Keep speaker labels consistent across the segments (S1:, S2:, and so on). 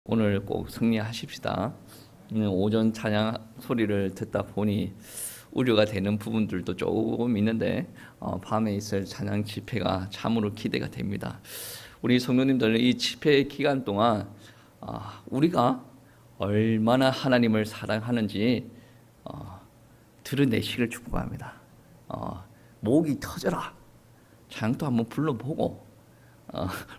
S1: 오늘 꼭 승리하십시다. 오전 찬양 소리를 듣다 보니 우려가 되는 부분들도 조금 있는데 밤에 있을 찬양 집회가 참으로 기대가 됩니다. 우리 성도님들 이 집회 기간 동안 우리가 얼마나 하나님을 사랑하는지 드러내시길 축복합니다. 목이 터져라 찬양도 한번 불러보고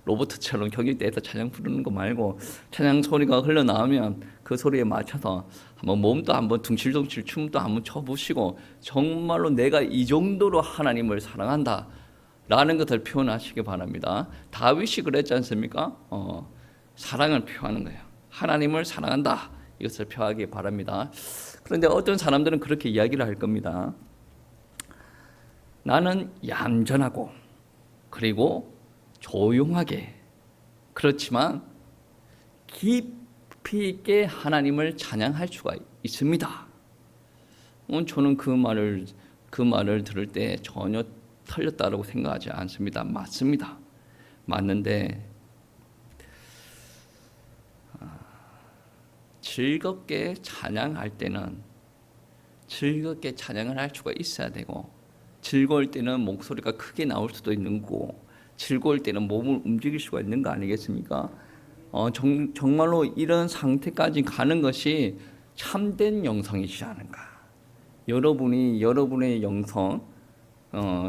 S1: 로봇처럼 경기대에서 찬양 부르는 거 말고 찬양 소리가 흘러나오면 그 소리에 맞춰서 한번 몸도 한번 둥실둥실 춤도 한번 춰보시고 정말로 내가 이 정도로 하나님을 사랑한다 라는 것을 표현하시기 바랍니다. 다윗이 그랬지 않습니까? 사랑을 표하는 거예요. 하나님을 사랑한다 이것을 표하기 바랍니다. 그런데 어떤 사람들은 그렇게 이야기를 할 겁니다. 나는 얌전하고 그리고 조용하게 그렇지만 깊이 있게 하나님을 찬양할 수가 있습니다. 저는 그 말을 들을 때 전혀 틀렸다고 생각하지 않습니다. 맞습니다. 맞는데 즐겁게 찬양할 때는 즐겁게 찬양을 할 수가 있어야 되고 즐거울 때는 목소리가 크게 나올 수도 있는 거고 즐거울 때는 몸을 움직일 수가 있는 거 아니겠습니까? 정말로 이런 상태까지 가는 것이 참된 영성이지 않은가. 여러분의 영성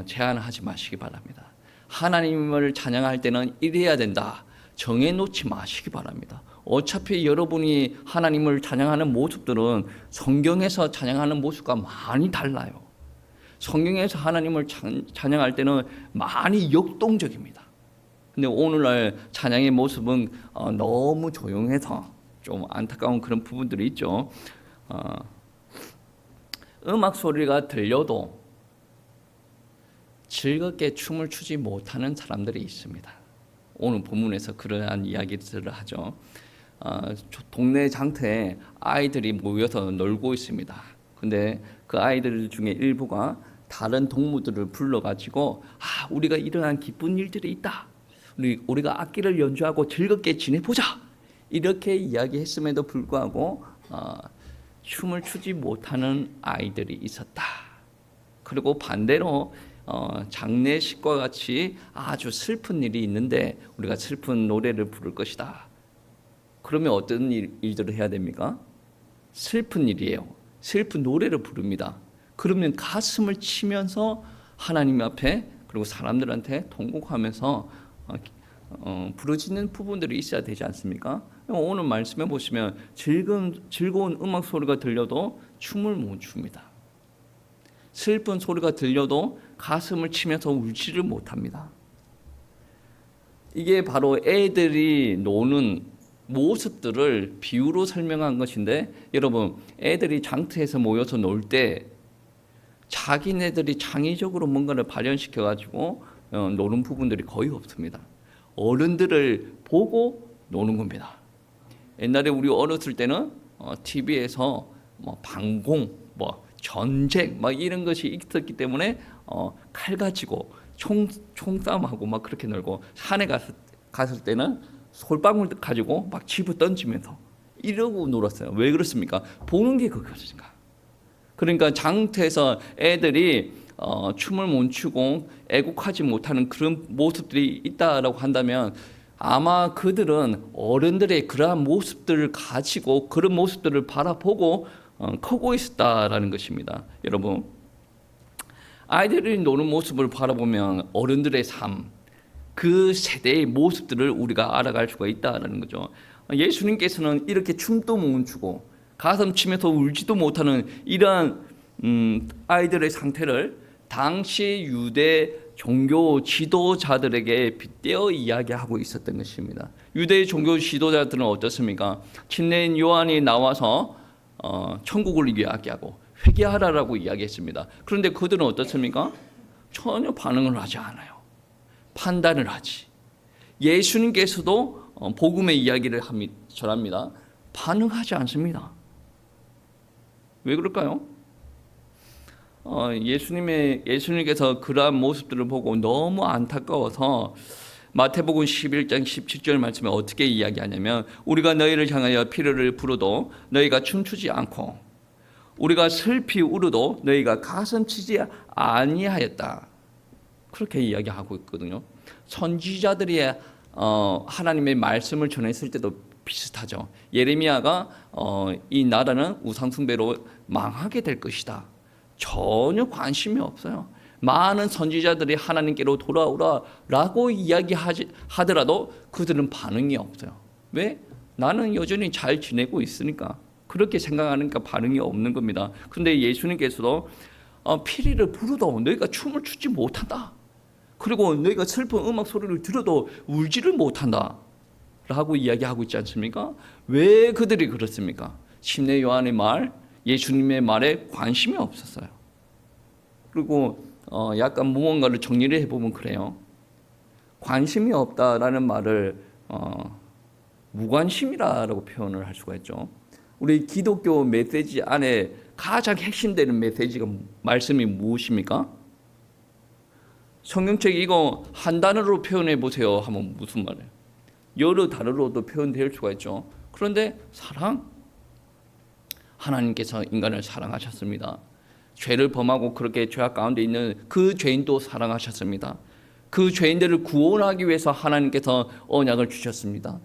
S1: 제한하지 마시기 바랍니다. 하나님을 찬양할 때는 이래야 된다 정해놓지 마시기 바랍니다. 어차피 여러분이 하나님을 찬양하는 모습들은 성경에서 찬양하는 모습과 많이 달라요. 성경에서 하나님을 찬양할 때는 많이 역동적입니다. 근데 오늘날 찬양의 모습은 너무 조용해서 좀 안타까운 그런 부분들이 있죠. 음악 소리가 들려도 즐겁게 춤을 추지 못하는 사람들이 있습니다. 오늘 본문에서 그러한 이야기들을 하죠. 동네 장터에 아이들이 모여서 놀고 있습니다. 근데 그 아이들 중에 일부가 다른 동무들을 불러가지고 우리가 이러한 기쁜 일들이 있다. 우리가 악기를 연주하고 즐겁게 지내보자. 이렇게 이야기했음에도 불구하고 춤을 추지 못하는 아이들이 있었다. 그리고 반대로 장례식과 같이 아주 슬픈 일이 있는데 우리가 슬픈 노래를 부를 것이다. 그러면 어떤 일들을 해야 됩니까? 슬픈 일이에요. 슬픈 노래를 부릅니다. 그러면 가슴을 치면서 하나님 앞에 그리고 사람들한테 통곡하면서 부르짖는 부분들이 있어야 되지 않습니까? 오늘 말씀해 보시면 즐거운 음악 소리가 들려도 춤을 못 춥니다. 슬픈 소리가 들려도 가슴을 치면서 울지를 못합니다. 이게 바로 애들이 노는 모습들을 비유로 설명한 것인데 여러분 애들이 장터에서 모여서 놀 때 자기네들이 창의적으로 뭔가를 발현시켜 가지고 노는 부분들이 거의 없습니다. 어른들을 보고 노는 겁니다. 옛날에 우리 어렸을 때는 TV에서 방공, 전쟁 이런 것이 있었기 때문에 칼 가지고 총싸움하고 그렇게 놀고 산에 갔을 때는 솔방울 가지고 집어 던지면서 이러고 놀았어요. 왜 그렇습니까? 보는 게 그것인가. 그러니까 장터에서 애들이 춤을 못 추고 애국하지 못하는 그런 모습들이 있다라고 한다면 아마 그들은 어른들의 그러한 모습들을 가지고 그런 모습들을 바라보고 크고 있었다라는 것입니다. 여러분 아이들이 노는 모습을 바라보면 어른들의 삶 그 세대의 모습들을 우리가 알아갈 수가 있다는 거죠. 예수님께서는 이렇게 춤도 못 추고 가슴 치면서 울지도 못하는 이러한 아이들의 상태를 당시 유대 종교 지도자들에게 빗대어 이야기하고 있었던 것입니다. 유대 종교 지도자들은 어떻습니까? 침례인 요한이 나와서 천국을 이야기하고 회개하라라고 이야기했습니다. 그런데 그들은 어떻습니까? 전혀 반응을 하지 않아요. 판단을 하지. 예수님께서도 복음의 이야기를 전합니다. 반응하지 않습니다. 왜 그럴까요? 예수님께서 그러한 모습들을 보고 너무 안타까워서 마태복음 11장 17절 말씀에 어떻게 이야기하냐면 우리가 너희를 향하여 피를 부르도 너희가 춤추지 않고 우리가 슬피 울어도 너희가 가슴치지 아니하였다. 그렇게 이야기하고 있거든요. 선지자들이 하나님의 말씀을 전했을 때도 비슷하죠. 예레미야가 이 나라는 우상숭배로 망하게 될 것이다. 전혀 관심이 없어요. 많은 선지자들이 하나님께로 돌아오라라고 이야기하더라도 그들은 반응이 없어요. 왜? 나는 여전히 잘 지내고 있으니까. 그렇게 생각하니까 반응이 없는 겁니다. 그런데 예수님께서도 피리를 부르도 너희가 춤을 추지 못한다. 그리고 너희가 슬픈 음악 소리를 들어도 울지를 못한다 라고 이야기하고 있지 않습니까? 왜 그들이 그렇습니까? 침례 요한의 말, 예수님의 말에 관심이 없었어요. 그리고 약간 무언가를 정리를 해보면 그래요. 관심이 없다라는 말을 무관심이라고 표현을 할 수가 있죠. 우리 기독교 메시지 안에 가장 핵심되는 메시지가 말씀이 무엇입니까? 성경책 이거 한 단어로 표현해 보세요 하면 무슨 말이에요? 여러 단어로도 표현될 수가 있죠. 그런데 사랑, 하나님께서 인간을 사랑하셨습니다. 죄를 범하고 그렇게 죄악 가운데 있는 그 죄인도 사랑하셨습니다. 그 죄인들을 구원하기 위해서 하나님께서 언약을 주셨습니다.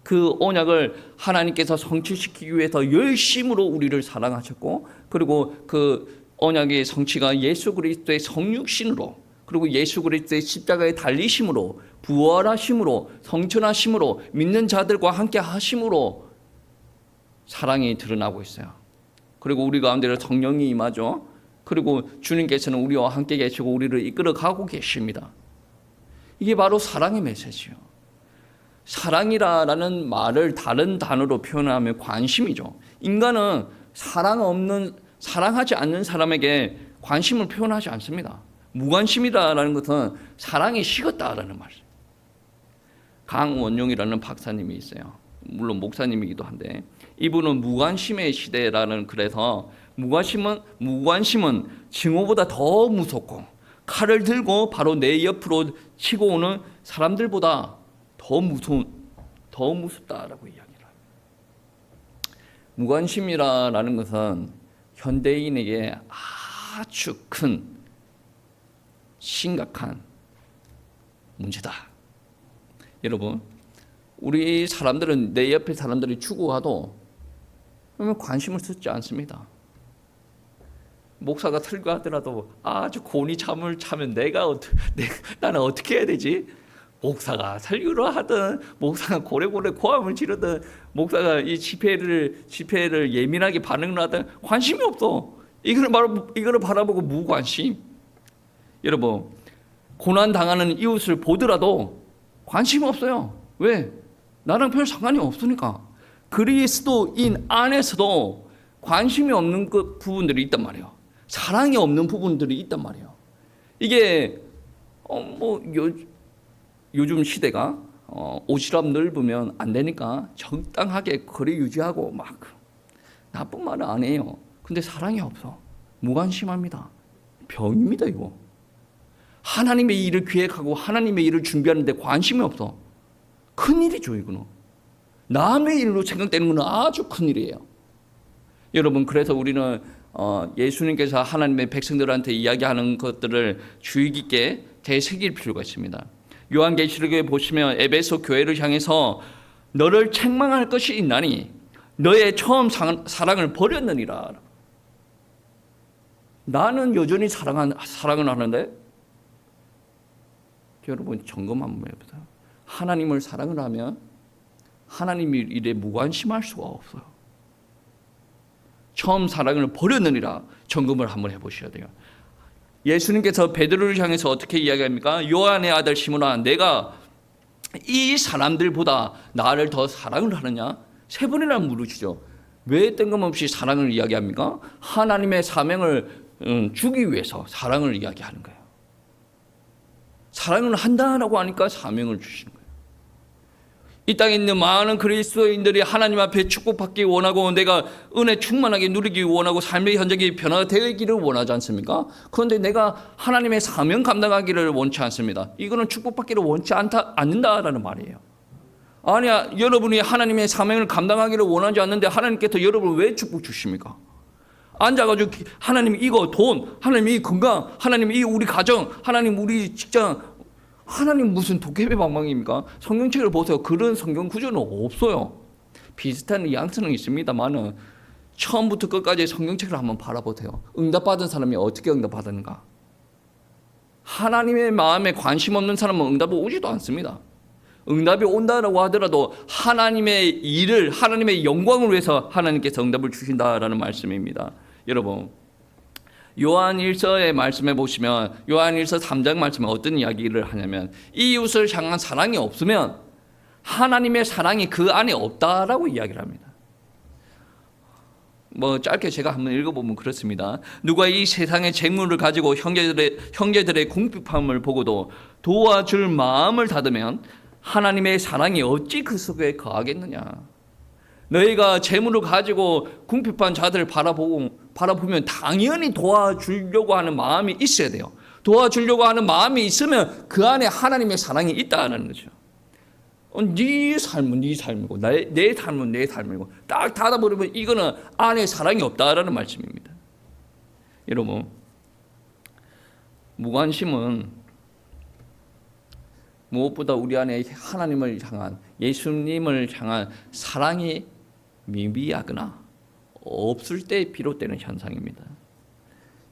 S1: 그 언약을 하나님께서 성취시키기 위해서 열심으로 우리를 사랑하셨고, 그리고 그 언약의 성취가 예수 그리스도의 성육신으로, 그리고 예수 그리스도의 십자가에 달리심으로, 부활하심으로, 성천하심으로, 믿는 자들과 함께 하심으로 사랑이 드러나고 있어요. 그리고 우리 가운데 성령이 임하죠. 그리고 주님께서는 우리와 함께 계시고 우리를 이끌어가고 계십니다. 이게 바로 사랑의 메시지예요. 사랑이라는 말을 다른 단어로 표현하면 관심이죠. 인간은 사랑하지 않는 사람에게 관심을 표현하지 않습니다. 무관심이라는 것은 사랑이 식었다라는 말이에요. 강원용이라는 박사님이 있어요. 물론 목사님이기도 한데 이분은 무관심의 시대라는, 그래서 무관심은 징후보다 더 무섭고 칼을 들고 바로 내 옆으로 치고 오는 사람들보다 더 무섭다라고 이야기를 합니다. 무관심이라는 것은 현대인에게 아주 큰 심각한 문제다. 여러분, 우리 사람들은 내 옆에 사람들이 죽어가도 그러면 관심을 쓰지 않습니다. 목사가 설교하더라도 아주 곤히 잠을 자면 나는 어떻게 해야 되지? 목사가 설교를 하든, 목사가 고래고래 고함을 지르든, 목사가 이 집회를 예민하게 반응을 하든 관심이 없어. 이거를 바라보고 무관심. 여러분, 고난 당하는 이웃을 보더라도 관심이 없어요. 왜? 나랑 별 상관이 없으니까. 그리스도인 안에서도 관심이 없는 그 부분들이 있단 말이에요. 사랑이 없는 부분들이 있단 말이에요. 이게 요즘 시대가 오지랖 넓으면 안 되니까 적당하게 거리 유지하고 막 나쁜 말은 안 해요. 근데 사랑이 없어. 무관심합니다. 병입니다, 이거. 하나님의 일을 기획하고 하나님의 일을 준비하는데 관심이 없어. 큰일이죠, 이거는. 남의 일로 생각되는 건 아주 큰일이에요. 여러분, 그래서 우리는 예수님께서 하나님의 백성들한테 이야기하는 것들을 주의 깊게 되새길 필요가 있습니다. 요한계시록에 보시면 에베소 교회를 향해서 너를 책망할 것이 있나니 너의 처음 사랑을 버렸느니라. 나는 여전히 사랑을 하는데, 여러분 점검 한번 해보세요. 하나님을 사랑을 하면 하나님 일에 무관심할 수가 없어요. 처음 사랑을 버렸느니라 점검을 한번 해보셔야 돼요. 예수님께서 베드로를 향해서 어떻게 이야기합니까? 요한의 아들 시몬아, 내가 이 사람들보다 나를 더 사랑을 하느냐? 3번이나 물으시죠. 왜 뜬금없이 사랑을 이야기합니까? 하나님의 사명을 주기 위해서 사랑을 이야기하는 거예요. 사랑을 한다라고 하니까 사명을 주시는 거예요. 이 땅에 있는 많은 그리스도인들이 하나님 앞에 축복받기 원하고 내가 은혜 충만하게 누리기 원하고 삶의 현장이 변화되기를 원하지 않습니까? 그런데 내가 하나님의 사명 감당하기를 원치 않습니다. 이거는 축복받기를 원치 않는다라는 말이에요. 아니야, 여러분이 하나님의 사명을 감당하기를 원하지 않는데 하나님께서 여러분을 왜 축복 주십니까? 앉아가지고 하나님 이거 돈, 하나님 이 건강, 하나님 이 우리 가정, 하나님 우리 직장, 하나님 무슨 도깨비 방망입니까? 성경책을 보세요. 그런 성경 구조는 없어요. 비슷한 뉘앙스는 있습니다만은 처음부터 끝까지 성경책을 한번 바라보세요. 응답받은 사람이 어떻게 응답받았는가? 하나님의 마음에 관심 없는 사람은 응답이 오지도 않습니다. 응답이 온다라고 하더라도 하나님의 일을, 하나님의 영광을 위해서 하나님께서 응답을 주신다라는 말씀입니다. 여러분, 요한일서의 말씀에 보시면 요한일서 3장 말씀에 어떤 이야기를 하냐면 이웃을 향한 사랑이 없으면 하나님의 사랑이 그 안에 없다라고 이야기를 합니다. 짧게 제가 한번 읽어보면 그렇습니다. 누가 이 세상의 재물을 가지고 형제들의 궁핍함을 보고도 도와줄 마음을 닫으면 하나님의 사랑이 어찌 그 속에 거하겠느냐. 너희가 재물을 가지고 궁핍한 자들을 바라보면 당연히 도와주려고 하는 마음이 있어야 돼요. 도와주려고 하는 마음이 있으면 그 안에 하나님의 사랑이 있다는 거죠. 네 삶은 네 삶이고 내 삶은 내 삶이고 딱 닫아버리면 이거는 안에 사랑이 없다라는 말씀입니다. 여러분, 무관심은 무엇보다 우리 안에 하나님을 향한, 예수님을 향한 사랑이 미비하거나 없을 때 비롯되는 현상입니다.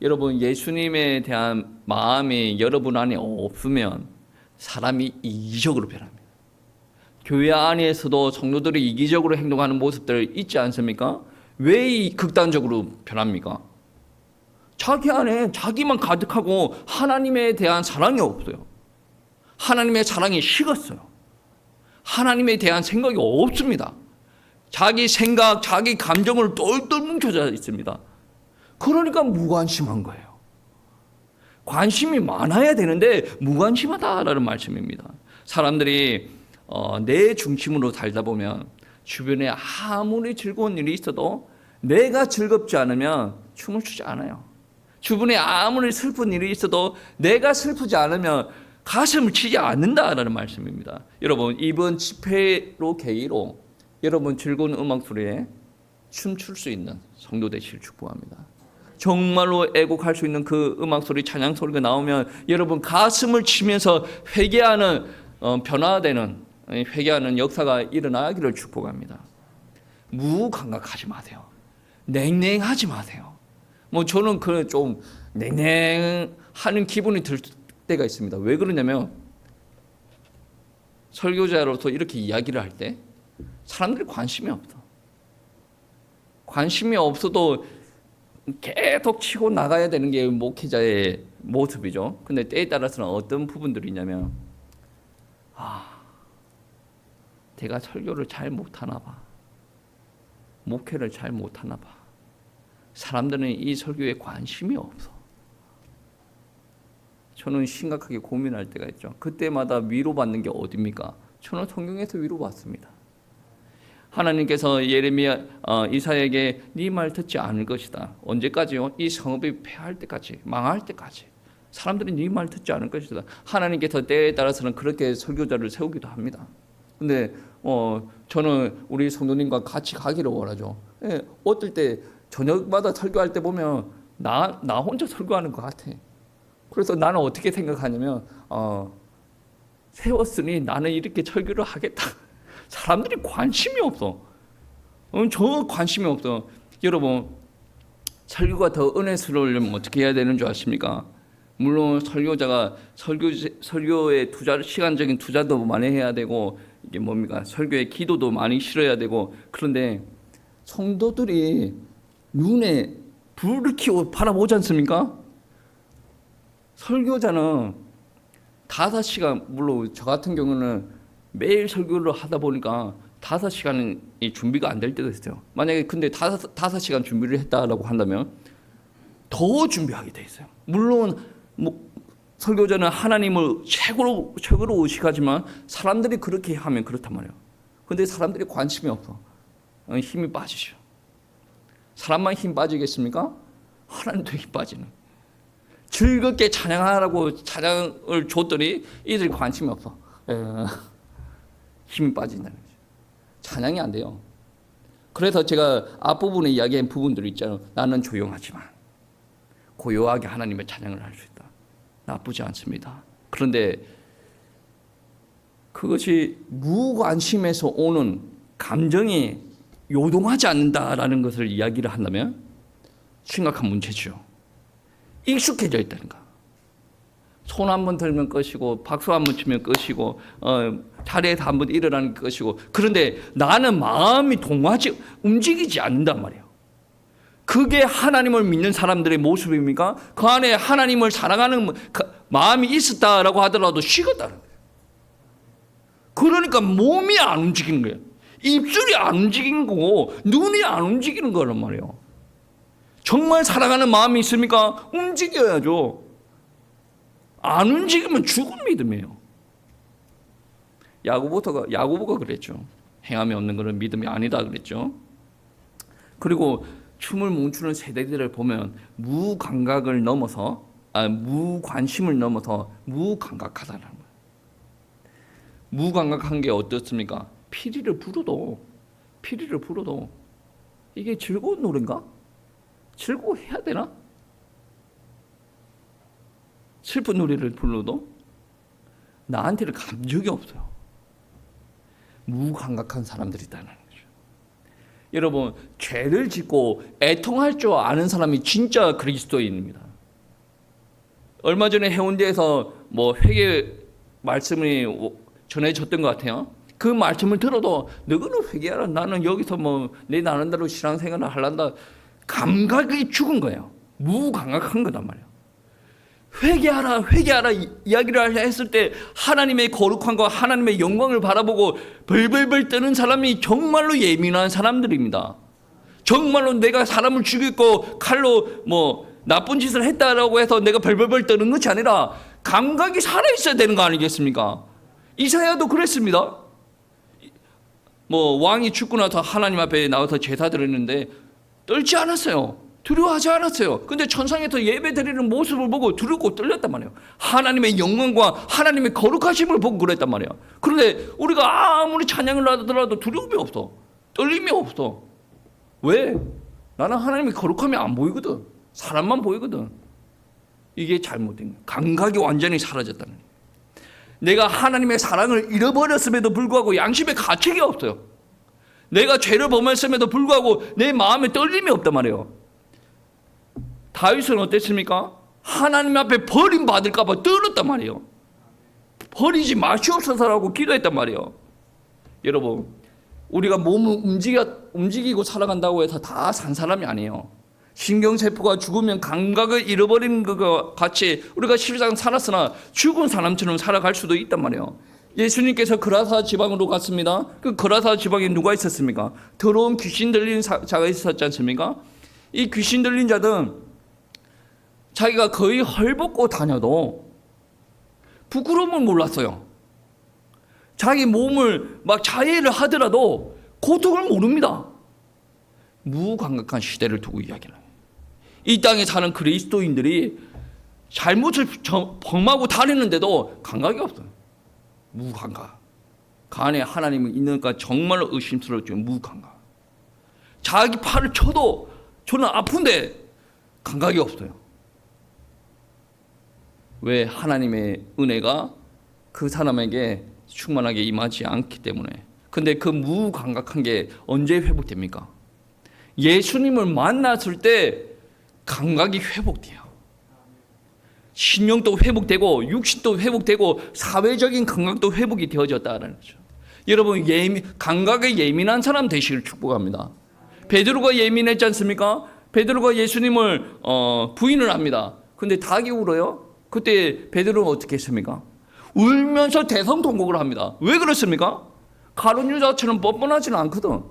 S1: 여러분, 예수님에 대한 마음이 여러분 안에 없으면 사람이 이기적으로 변합니다. 교회 안에서도 성도들이 이기적으로 행동하는 모습들 있지 않습니까? 왜 극단적으로 변합니까? 자기 안에 자기만 가득하고 하나님에 대한 사랑이 없어요. 하나님의 사랑이 식었어요. 하나님에 대한 생각이 없습니다. 자기 생각, 자기 감정을 똘똘 뭉쳐져 있습니다. 그러니까 무관심한 거예요. 관심이 많아야 되는데 무관심하다라는 말씀입니다. 사람들이 내 중심으로 살다 보면 주변에 아무리 즐거운 일이 있어도 내가 즐겁지 않으면 춤을 추지 않아요. 주변에 아무리 슬픈 일이 있어도 내가 슬프지 않으면 가슴을 치지 않는다라는 말씀입니다. 여러분, 이번 집회로 계기로 여러분 즐거운 음악 소리에 춤출 수 있는 성도 되시길 축복합니다. 정말로 애곡할 수 있는 그 음악 소리, 찬양 소리가 나오면 여러분 가슴을 치면서 회개하는 변화되는 회개하는 역사가 일어나기를 축복합니다. 무감각하지 마세요. 냉랭하지 마세요. 저는 그 좀 냉랭하는 기분이 들 때가 있습니다. 왜 그러냐면 설교자로서 이렇게 이야기를 할 때 사람들이 관심이 없어. 관심이 없어도 계속 치고 나가야 되는 게 목회자의 모습이죠. 근데 때에 따라서는 어떤 부분들이 있냐면 내가 설교를 잘 못하나 봐. 목회를 잘 못하나 봐. 사람들은 이 설교에 관심이 없어. 저는 심각하게 고민할 때가 있죠. 그때마다 위로받는 게 어딥니까? 저는 성경에서 위로받습니다. 하나님께서 이사야에게 네 말 듣지 않을 것이다. 언제까지요? 이 성읍이 패할 때까지, 망할 때까지. 사람들이 네 말 듣지 않을 것이다. 하나님께서 때에 따라서는 그렇게 설교자를 세우기도 합니다. 근데 저는 우리 성도님과 같이 가기를 원하죠. 어떨 때 저녁마다 설교할 때 보면 나 혼자 설교하는 것 같아. 그래서 나는 어떻게 생각하냐면 세웠으니 나는 이렇게 설교를 하겠다. 사람들이 관심이 없어. 저 관심이 없어. 여러분, 설교가 더 은혜스러우려면 어떻게 해야 되는 줄 아십니까? 물론 설교자가 설교에 시간적인 투자도 많이 해야 되고 이게 뭡니까? 설교에 기도도 많이 실어야 되고 그런데 성도들이 눈에 불을 켜고 바라보지 않습니까? 설교자는 5시간, 물론 저 같은 경우는 매일 설교를 하다 보니까 5시간이 준비가 안 될 때도 있어요. 만약에 근데 5시간 준비를 했다라고 한다면 더 준비하게 돼 있어요. 물론 설교자는 하나님을 최고로 의식하지만 사람들이 그렇게 하면 그렇단 말이에요. 근데 사람들이 관심이 없어. 힘이 빠지죠. 사람만 힘 빠지겠습니까? 하나님도 힘 빠지는. 즐겁게 찬양하라고 찬양을 줬더니 이들이 관심이 없어. 힘이 빠진다는 거죠. 찬양이 안 돼요. 그래서 제가 앞부분에 이야기한 부분들이 있잖아요. 나는 조용하지만 고요하게 하나님의 찬양을 할 수 있다. 나쁘지 않습니다. 그런데 그것이 무관심에서 오는 감정이 요동하지 않는다라는 것을 이야기를 한다면 심각한 문제죠. 익숙해져 있다는가. 손 한번 들면 끝이고 박수 한번 치면 끝이고 자리에서 한번 일어나는 것이고, 그런데 나는 마음이 움직이지 않는단 말이에요. 그게 하나님을 믿는 사람들의 모습입니까? 그 안에 하나님을 사랑하는 마음이 있었다라고 하더라도 식었다는 거예요. 그러니까 몸이 안 움직이는 거예요. 입술이 안 움직이는 거고 눈이 안 움직이는 거란 말이에요. 정말 사랑하는 마음이 있습니까? 움직여야죠. 안 움직이면 죽은 믿음이에요. 야고보가 그랬죠. 행함이 없는 것은 믿음이 아니다 그랬죠. 그리고 춤을 멈추는 세대들을 보면 무감각을 넘어서 무관심을 넘어서 무감각하다는 거예요. 무감각한 게 어떻습니까? 피리를 불어도 이게 즐거운 노래인가? 즐거워해야 되나? 슬픈 노래를 불러도 나한테는 감정이 없어요. 무감각한 사람들이 있다는 거죠. 여러분, 죄를 짓고 애통할 줄 아는 사람이 진짜 그리스도인입니다. 얼마 전에 해운대에서 회개 말씀이 전해졌던 것 같아요. 그 말씀을 들어도 너희는 회개하라. 나는 여기서 내 나름대로 신앙생활을 하란다. 감각이 죽은 거예요. 무감각한 거단 말이에요. 회개하라 이야기를 했을 때 하나님의 거룩함과 하나님의 영광을 바라보고 벌벌벌 떠는 사람이 정말로 예민한 사람들입니다. 정말로 내가 사람을 죽이고 칼로 나쁜 짓을 했다라고 해서 내가 벌벌벌 떠는 것이 아니라 감각이 살아있어야 되는 거 아니겠습니까? 이사야도 그랬습니다. 왕이 죽고 나서 하나님 앞에 나와서 제사 드렸는데 떨지 않았어요. 두려워하지 않았어요. 근데 천상에서 예배 드리는 모습을 보고 두렵고 떨렸단 말이에요. 하나님의 영광과 하나님의 거룩하심을 보고 그랬단 말이에요. 그런데 우리가 아무리 찬양을 하더라도 두려움이 없어. 떨림이 없어. 왜? 나는 하나님의 거룩함이 안 보이거든. 사람만 보이거든. 이게 잘못된 거예요. 감각이 완전히 사라졌다는 거예요. 내가 하나님의 사랑을 잃어버렸음에도 불구하고 양심의 가책이 없어요. 내가 죄를 범했음에도 불구하고 내 마음에 떨림이 없단 말이에요. 다윗은 어땠습니까? 하나님 앞에 버림받을까 봐 떨었단 말이에요. 버리지 마시옵소서라고 기도했단 말이에요. 여러분, 우리가 몸을 움직이고 살아간다고 해서 다 산 사람이 아니에요. 신경세포가 죽으면 감각을 잃어버리는 것과 같이 우리가 실상 살았으나 죽은 사람처럼 살아갈 수도 있단 말이에요. 예수님께서 그라사 지방으로 갔습니다. 그 그라사 지방에 누가 있었습니까? 더러운 귀신 들린 자가 있었지 않습니까? 이 귀신 들린 자는 자기가 거의 헐벗고 다녀도 부끄러움을 몰랐어요. 자기 몸을 자해를 하더라도 고통을 모릅니다. 무감각한 시대를 두고 이야기를 해요. 이 땅에 사는 그리스도인들이 잘못을 범하고 다니는데도 감각이 없어요. 무감각. 그 안에 하나님이 있는가 정말로 의심스럽죠. 무감각. 자기 팔을 쳐도 저는 아픈데 감각이 없어요. 왜? 하나님의 은혜가 그 사람에게 충만하게 임하지 않기 때문에. 근데 그 무감각한 게 언제 회복됩니까? 예수님을 만났을 때 감각이 회복돼요. 신령도 회복되고 육신도 회복되고 사회적인 감각도 회복이 되어졌다는 거죠. 여러분, 감각에 예민한 사람 되시길 축복합니다. 베드로가 예민했지 않습니까? 베드로가 예수님을 부인을 합니다. 근데 닭이 울어요. 그때 베드로는 어떻게 했습니까? 울면서 대성통곡을 합니다. 왜 그렇습니까? 가룟 유다처럼 뻔뻔하지는 않거든.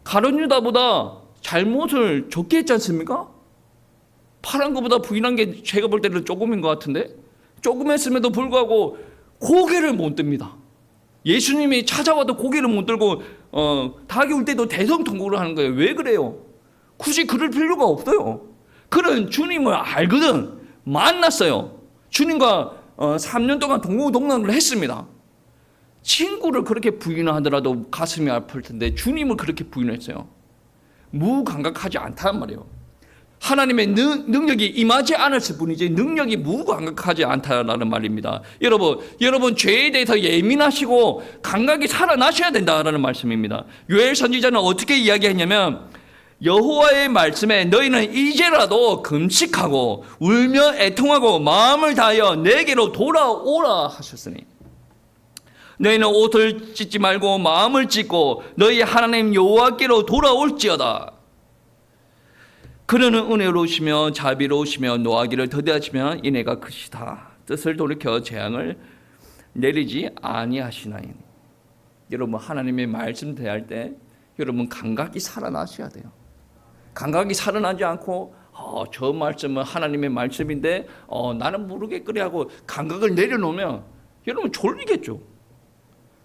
S1: 가룟 유다보다 잘못을 적게 했지 않습니까? 파란 것보다 부인한 게 제가 볼 때는 조금인 것 같은데, 조금 했음에도 불구하고 고개를 못 듭니다. 예수님이 찾아와도 고개를 못 들고 닭이 올 때도 대성통곡을 하는 거예요. 왜 그래요? 굳이 그럴 필요가 없어요. 그는 주님을 알거든. 만났어요. 주님과 3년 동안 동고동락을 했습니다. 친구를 그렇게 부인하더라도 가슴이 아플 텐데 주님을 그렇게 부인했어요. 무감각하지 않단 말이에요. 하나님의 능력이 임하지 않았을 뿐이지 능력이 무감각하지 않다라는 말입니다. 여러분 죄에 대해서 예민하시고 감각이 살아나셔야 된다라는 말씀입니다. 요엘 선지자는 어떻게 이야기했냐면 여호와의 말씀에 너희는 이제라도 금식하고 울며 애통하고 마음을 다하여 내게로 돌아오라 하셨으니 너희는 옷을 찢지 말고 마음을 찢고 너희 하나님 여호와께로 돌아올지어다. 그는 은혜로우시며 자비로우시며 노하기를 더디하시며 인애가 크시다. 뜻을 돌이켜 재앙을 내리지 아니하시나이니. 여러분 하나님의 말씀 대할 때 여러분 감각이 살아나셔야 돼요. 감각이 살아나지 않고 저 말씀은 하나님의 말씀인데 나는 모르겠거리 하고 감각을 내려놓으면 여러분 졸리겠죠.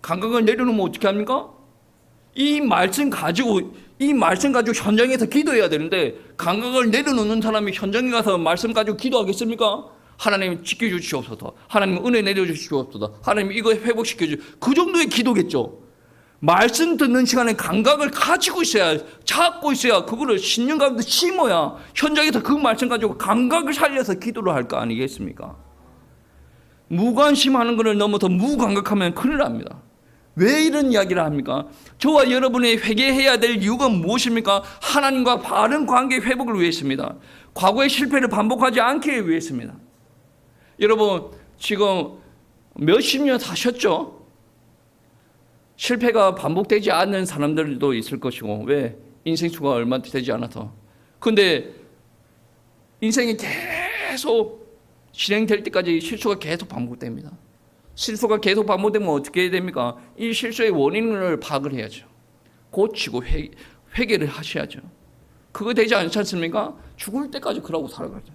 S1: 감각을 내려놓으면 어떻게 합니까? 이 말씀 가지고 현장에서 기도해야 되는데 감각을 내려놓는 사람이 현장에 가서 말씀 가지고 기도하겠습니까? 하나님 지켜주시옵소서. 하나님 은혜 내려주시옵소서. 하나님 이거 회복시켜주시옵소서. 그 정도의 기도겠죠. 말씀 듣는 시간에 감각을 가지고 있어야, 잡고 있어야, 그거를 신령 가운데 심어야 현장에서 그 말씀 가지고 감각을 살려서 기도를 할 거 아니겠습니까? 무관심하는 것을 넘어서 무감각하면 큰일 납니다. 왜 이런 이야기를 합니까? 저와 여러분이 회개해야 될 이유가 무엇입니까? 하나님과 바른 관계 회복을 위해서입니다. 과거의 실패를 반복하지 않기 위해서입니다. 여러분 지금 몇십 년 사셨죠? 실패가 반복되지 않는 사람들도 있을 것이고, 왜? 인생 수가 얼마 되지 않아서. 근데 인생이 계속 진행될 때까지 실수가 계속 반복됩니다. 실수가 계속 반복되면 어떻게 됩니까? 이 실수의 원인을 파악을 해야죠. 고치고 회개를 하셔야죠. 그거 되지 않지 않습니까? 죽을 때까지 그러고 살아가죠.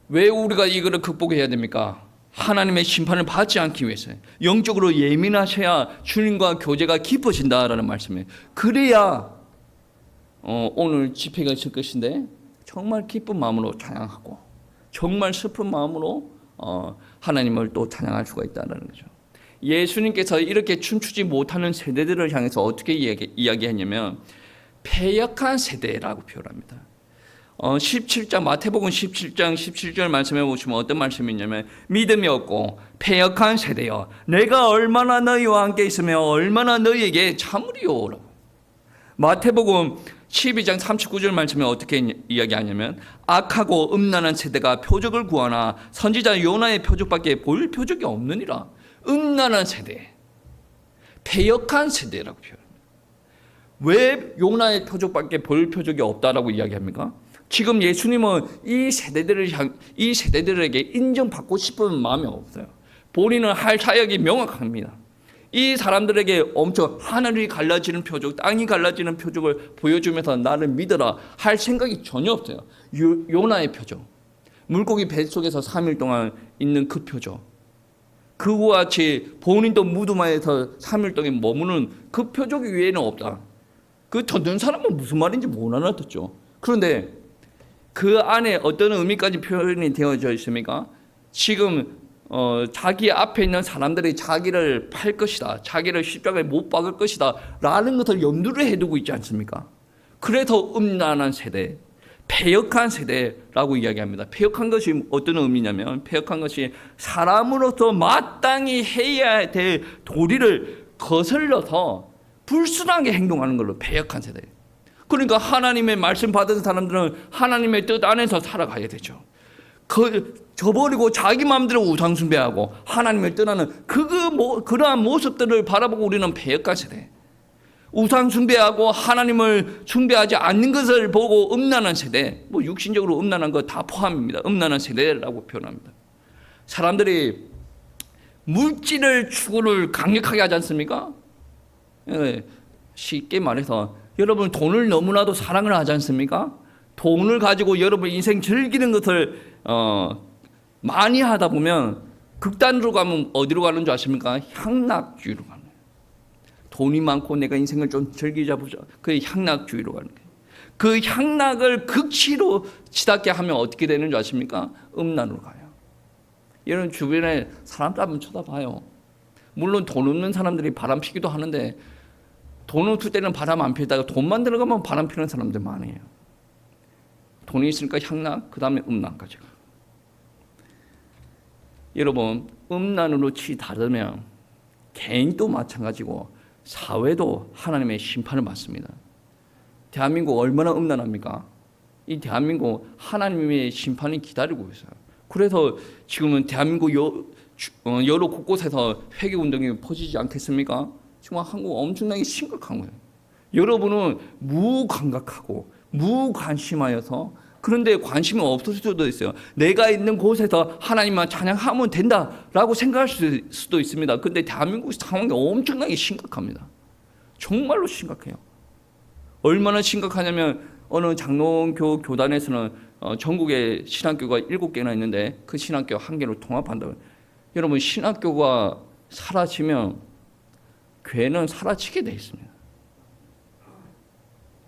S1: 왜 우리가 이거를 극복해야 됩니까? 하나님의 심판을 받지 않기 위해서요. 영적으로 예민하셔야 주님과 교제가 깊어진다라는 말씀이에요. 그래야 오늘 집회가 있을 것인데 정말 기쁜 마음으로 찬양하고 정말 슬픈 마음으로 하나님을 또 찬양할 수가 있다는 거죠. 예수님께서 이렇게 춤추지 못하는 세대들을 향해서 어떻게 이야기했냐면 패역한 세대라고 표현합니다. 17장 마태복음 17장 17절 말씀해 보시면 어떤 말씀이 있냐면 믿음이 없고 패역한 세대여 내가 얼마나 너희와 함께 있으며 얼마나 너희에게 참으리요. 마태복음 12장 39절 말씀에 어떻게 이야기하냐면 악하고 음란한 세대가 표적을 구하나 선지자 요나의 표적밖에 볼 표적이 없느니라. 음란한 세대, 패역한 세대라고 표현합니다. 왜 요나의 표적밖에 볼 표적이 없다라고 이야기합니까? 지금 예수님은 이 세대들에게 인정받고 싶은 마음이 없어요. 본인은 할 사역이 명확합니다. 이 사람들에게 엄청 하늘이 갈라지는 표적, 땅이 갈라지는 표적을 보여주면서 나를 믿어라 할 생각이 전혀 없어요. 요나의 표적, 물고기 뱃속에서 3일 동안 있는 그 표적, 그와 같이 본인도 무덤 안에서 3일 동안 머무는 그 표적 외에는 없다. 그 듣는 사람은 무슨 말인지 못 알아듣죠. 그런데 그 안에 어떤 의미까지 표현이 되어져 있습니까? 지금 자기 앞에 있는 사람들이 자기를 팔 것이다, 자기를 십자가에 못 박을 것이다 라는 것을 염두를 해두고 있지 않습니까? 그래서 음란한 세대, 패역한 세대라고 이야기합니다. 패역한 것이 어떤 의미냐면 패역한 것이 사람으로서 마땅히 해야 될 도리를 거슬러서 불순하게 행동하는 걸로 패역한 세대. 그러니까 하나님의 말씀 받은 사람들은 하나님의 뜻 안에서 살아가야 되죠. 저버리고 자기 마음대로 우상 숭배하고 하나님을 떠나는 그러한 모습들을 바라보고 우리는 패역한 세대, 우상 숭배하고 하나님을 숭배하지 않는 것을 보고 음란한 세대, 육신적으로 음란한 거 다 포함입니다. 음란한 세대라고 표현합니다. 사람들이 물질을 추구를 강력하게 하지 않습니까? 쉽게 말해서 여러분 돈을 너무나도 사랑을 하지 않습니까? 돈을 가지고 여러분 인생 즐기는 것을 많이 하다 보면 극단으로 가면 어디로 가는 줄 아십니까? 향락주의로 가는 거예요. 돈이 많고 내가 인생을 좀 즐기자 보자. 그 향락주의로 가는 거예요. 그 향락을 극치로 치닫게 하면 어떻게 되는 줄 아십니까? 음란으로 가요. 여러분 주변에 사람들 한번 쳐다봐요. 물론 돈 없는 사람들이 바람 피기도 하는데 돈 없을 때는 바람 안 피다가 돈만 들어가면 바람 피는 사람들 많아요. 돈이 있으니까 향락, 그 다음에 음란까지 가요. 여러분 음란으로 치닫으면 개인도 마찬가지고 사회도 하나님의 심판을 받습니다. 대한민국 얼마나 음란합니까? 이 대한민국 하나님의 심판이 기다리고 있어요. 그래서 지금은 대한민국 여러 곳곳에서 회개운동이 퍼지지 않겠습니까? 지금 한국 엄청나게 심각한 거예요. 여러분은 무감각하고 무관심하여서 그런데 관심이 없을 수도 있어요. 내가 있는 곳에서 하나님만 찬양하면 된다라고 생각할 수도 있습니다. 그런데 대한민국 상황이 엄청나게 심각합니다. 정말로 심각해요. 얼마나 심각하냐면 어느 장로교 교단에서는 전국에 신학교가 7개나 있는데 그 신학교 1개로 통합한다고. 여러분 신학교가 사라지면 교회는 사라지게 돼 있습니다.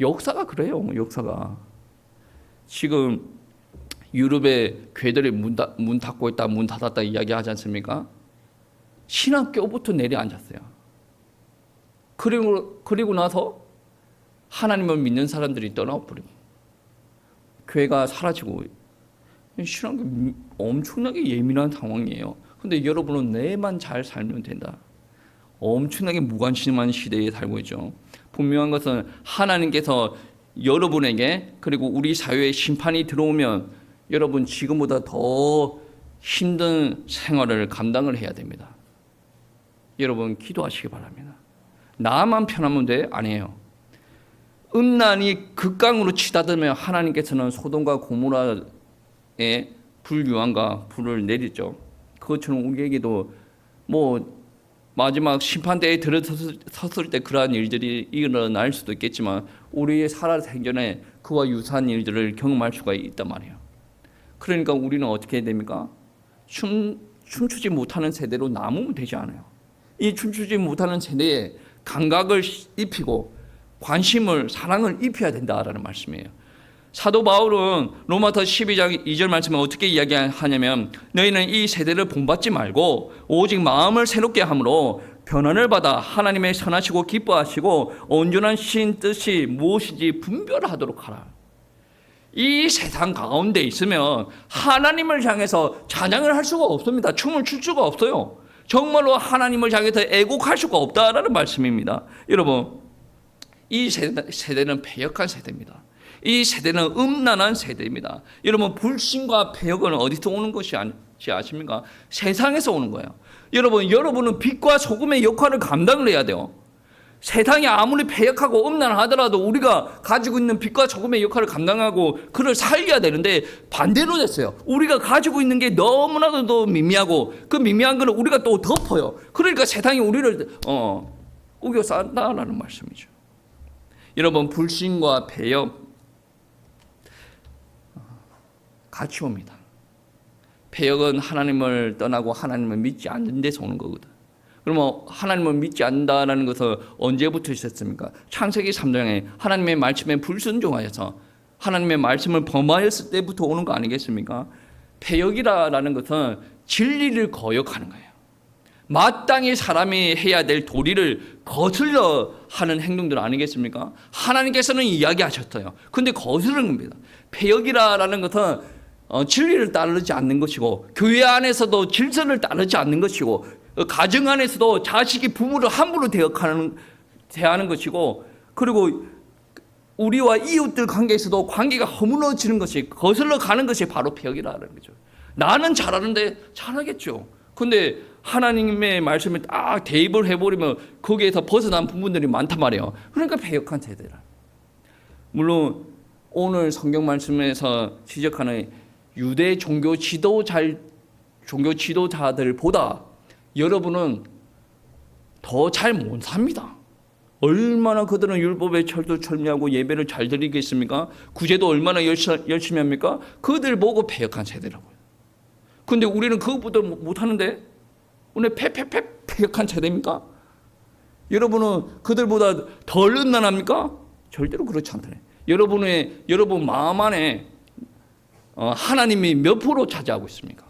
S1: 역사가 그래요. 역사가. 지금 유럽의 교회들이 문 닫고 있다, 문 닫았다 이야기하지 않습니까? 신학교부터 내려앉았어요. 그리고 나서 하나님을 믿는 사람들이 떠나버리고 교회가 사라지고 신학교 엄청나게 예민한 상황이에요. 근데 여러분은 내만 잘 살면 된다. 엄청나게 무관심한 시대에 살고 있죠. 분명한 것은 하나님께서 여러분에게 그리고 우리 사회에 심판이 들어오면 여러분 지금보다 더 힘든 생활을 감당을 해야 됩니다. 여러분 기도하시기 바랍니다. 나만 편하면 돼? 아니에요. 음란이 극강으로 치닫으면 하나님께서는 소돔과 고모라의 불유한과 불을 내리죠. 그것처럼 우리에게도 마지막 심판대에 들어섰을 때 그러한 일들이 일어날 수도 있겠지만 우리의 살아 생전에 그와 유사한 일들을 경험할 수가 있단 말이에요. 그러니까 우리는 어떻게 해야 됩니까? 춤추지 못하는 세대로 남으면 되지 않아요. 이 춤추지 못하는 세대에 감각을 입히고 관심을 사랑을 입혀야 된다라는 말씀이에요. 사도 바울은 로마서 12장 2절 말씀에 어떻게 이야기하냐면 너희는 이 세대를 본받지 말고 오직 마음을 새롭게 함으로 변화를 받아 하나님의 선하시고 기뻐하시고 온전한 신 뜻이 무엇인지 분별하도록 하라. 이 세상 가운데 있으면 하나님을 향해서 찬양을 할 수가 없습니다. 춤을 출 수가 없어요. 정말로 하나님을 향해서 애곡할 수가 없다라는 말씀입니다. 여러분 이 세대는 패역한 세대입니다. 이 세대는 음란한 세대입니다. 여러분 불신과 패역은 어디서 오는 것이 아십니까? 세상에서 오는 거예요. 여러분은 빛과 소금의 역할을 감당을 해야 돼요. 세상이 아무리 패역하고 음란하더라도 우리가 가지고 있는 빛과 소금의 역할을 감당하고 그를 살려야 되는데 반대로 됐어요. 우리가 가지고 있는 게 너무나도 미미하고 그 미미한 거를 우리가 또 덮어요. 그러니까 세상이 우리를 우겨싼다라는 말씀이죠. 여러분 불신과 패역 같이 옵니다. 패역은 하나님을 떠나고 하나님을 믿지 않는 데서 오는 거거든. 그러면 하나님을 믿지 않는다는 것은 언제부터 있었습니까? 창세기 3장에 하나님의 말씀에 불순종하여서 하나님의 말씀을 범하였을 때부터 오는 거 아니겠습니까? 패역이라는 것은 진리를 거역하는 거예요. 마땅히 사람이 해야 될 도리를 거슬러 하는 행동들 아니겠습니까? 하나님께서는 이야기하셨어요. 근데 거스르는 겁니다. 패역이라는 것은 진리를 따르지 않는 것이고 교회 안에서도 질서를 따르지 않는 것이고 가정 안에서도 자식이 부모를 함부로 대하는 것이고 그리고 우리와 이웃들 관계에서도 관계가 허물어지는 것이 거슬러 가는 것이 바로 패역이라는 거죠. 나는 잘하는데 잘하겠죠. 근데 하나님의 말씀을 딱 대입을 해버리면 거기에서 벗어난 부분들이 많단 말이에요. 그러니까 패역한 세대라. 물론 오늘 성경 말씀에서 지적하는 유대 종교 지도자들보다 여러분은 더 잘 못 삽니다. 얼마나 그들은 율법에 철두철미하고 예배를 잘 드리겠습니까? 구제도 얼마나 열심히 합니까? 그들 보고 패역한 세대라고요. 근데 우리는 그것보다 못하는데 오늘 패역한 세대입니까? 여러분은 그들보다 덜 음란합니까? 절대로 그렇지 않다네. 여러분 마음 안에 하나님이 몇 프로 차지하고 있습니까?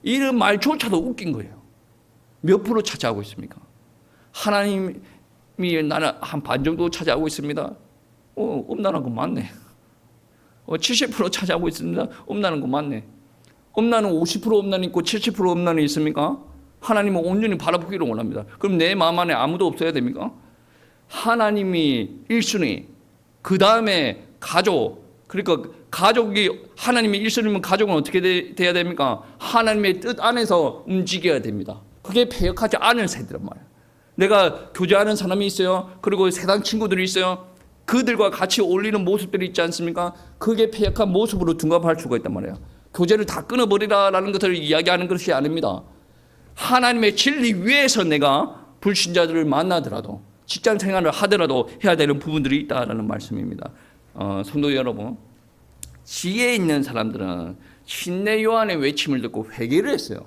S1: 이런 말조차도 웃긴 거예요. 몇 프로 차지하고 있습니까? 하나님이 나는 한 반 정도 차지하고 있습니다. 음란한 거 맞네. 70% 차지하고 있습니다. 음란한 거 맞네. 음란은 50% 음란이 있고 70% 음란이 있습니까? 하나님은 온전히 바라보기를 원합니다. 그럼 내 마음 안에 아무도 없어야 됩니까? 하나님이 1순위, 그 다음에 가족, 그러니까 가족이 하나님이 1순위면 가족은 어떻게 돼야 됩니까? 하나님의 뜻 안에서 움직여야 됩니다. 그게 패역하지 않은 세대란 말이에요. 내가 교제하는 사람이 있어요. 그리고 세상 친구들이 있어요. 그들과 같이 어울리는 모습들이 있지 않습니까? 그게 패역한 모습으로 둔갑할 수가 있단 말이에요. 교제를 다 끊어버리라라는 것을 이야기하는 것이 아닙니다. 하나님의 진리 위에서 내가 불신자들을 만나더라도 직장 생활을 하더라도 해야 되는 부분들이 있다라는 말씀입니다. 성도 여러분, 지혜 있는 사람들은 신내 요한의 외침을 듣고 회개를 했어요.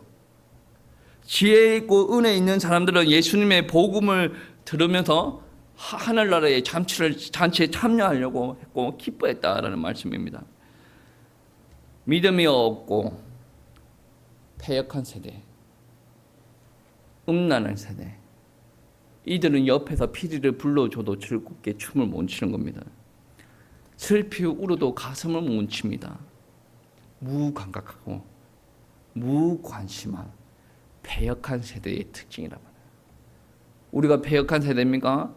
S1: 지혜 있고 은혜 있는 사람들은 예수님의 복음을 들으면서 하늘나라의 잔치에 참여하려고 했고 기뻐했다라는 말씀입니다. 믿음이 없고 패역한 세대, 음란한 세대, 이들은 옆에서 피리를 불러줘도 즐겁게 춤을 못 추는 겁니다. 슬피 울어도 가슴을 못 칩니다. 무감각하고 무관심한 패역한 세대의 특징이란 말이에요. 우리가 패역한 세대입니까?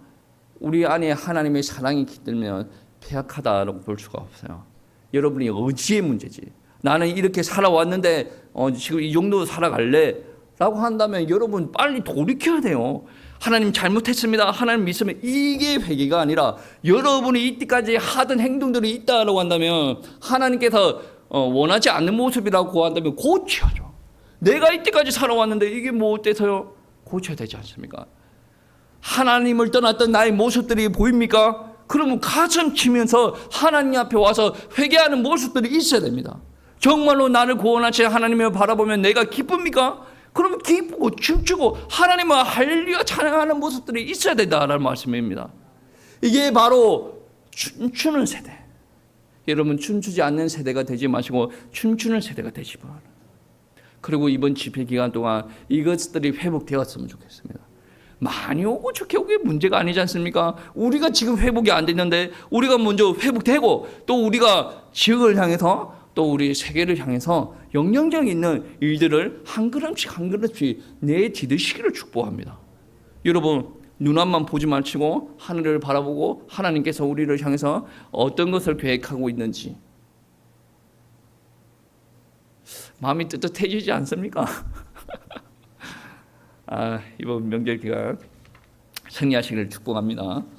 S1: 우리 안에 하나님의 사랑이 깃들면 패역하다라고 볼 수가 없어요. 여러분이 의지의 문제지. 나는 이렇게 살아왔는데 지금 이 정도 살아갈래? 라고 한다면 여러분 빨리 돌이켜야 돼요. 하나님 잘못했습니다. 하나님 믿으면 이게 회개가 아니라 여러분이 이때까지 하던 행동들이 있다라고 한다면 하나님께서 원하지 않는 모습이라고 한다면 고쳐야죠. 내가 이때까지 살아왔는데 이게 뭐 어때서요? 고쳐야 되지 않습니까? 하나님을 떠났던 나의 모습들이 보입니까? 그러면 가슴 치면서 하나님 앞에 와서 회개하는 모습들이 있어야 됩니다. 정말로 나를 구원하신 하나님을 바라보면 내가 기쁩니까? 그러면 기쁘고 춤추고 하나님을 할렐루야 찬양하는 모습들이 있어야 된다라는 말씀입니다. 이게 바로 춤추는 세대. 여러분 춤추지 않는 세대가 되지 마시고 춤추는 세대가 되시 바랍니다. 그리고 이번 집회 기간 동안 이것들이 회복되었으면 좋겠습니다. 많이 오고 좋게 오게 문제가 아니지 않습니까? 우리가 지금 회복이 안 됐는데 우리가 먼저 회복되고 또 우리가 지역을 향해서 또 우리 세계를 향해서 영향력 있는 일들을 한 걸음씩 한 걸음씩 내디디시기를 축복합니다. 여러분 눈앞만 보지 마시고 하늘을 바라보고 하나님께서 우리를 향해서 어떤 것을 계획하고 있는지 마음이 뜨뜻해지지 않습니까? 이번 명절 기간 승리하시기를 축복합니다.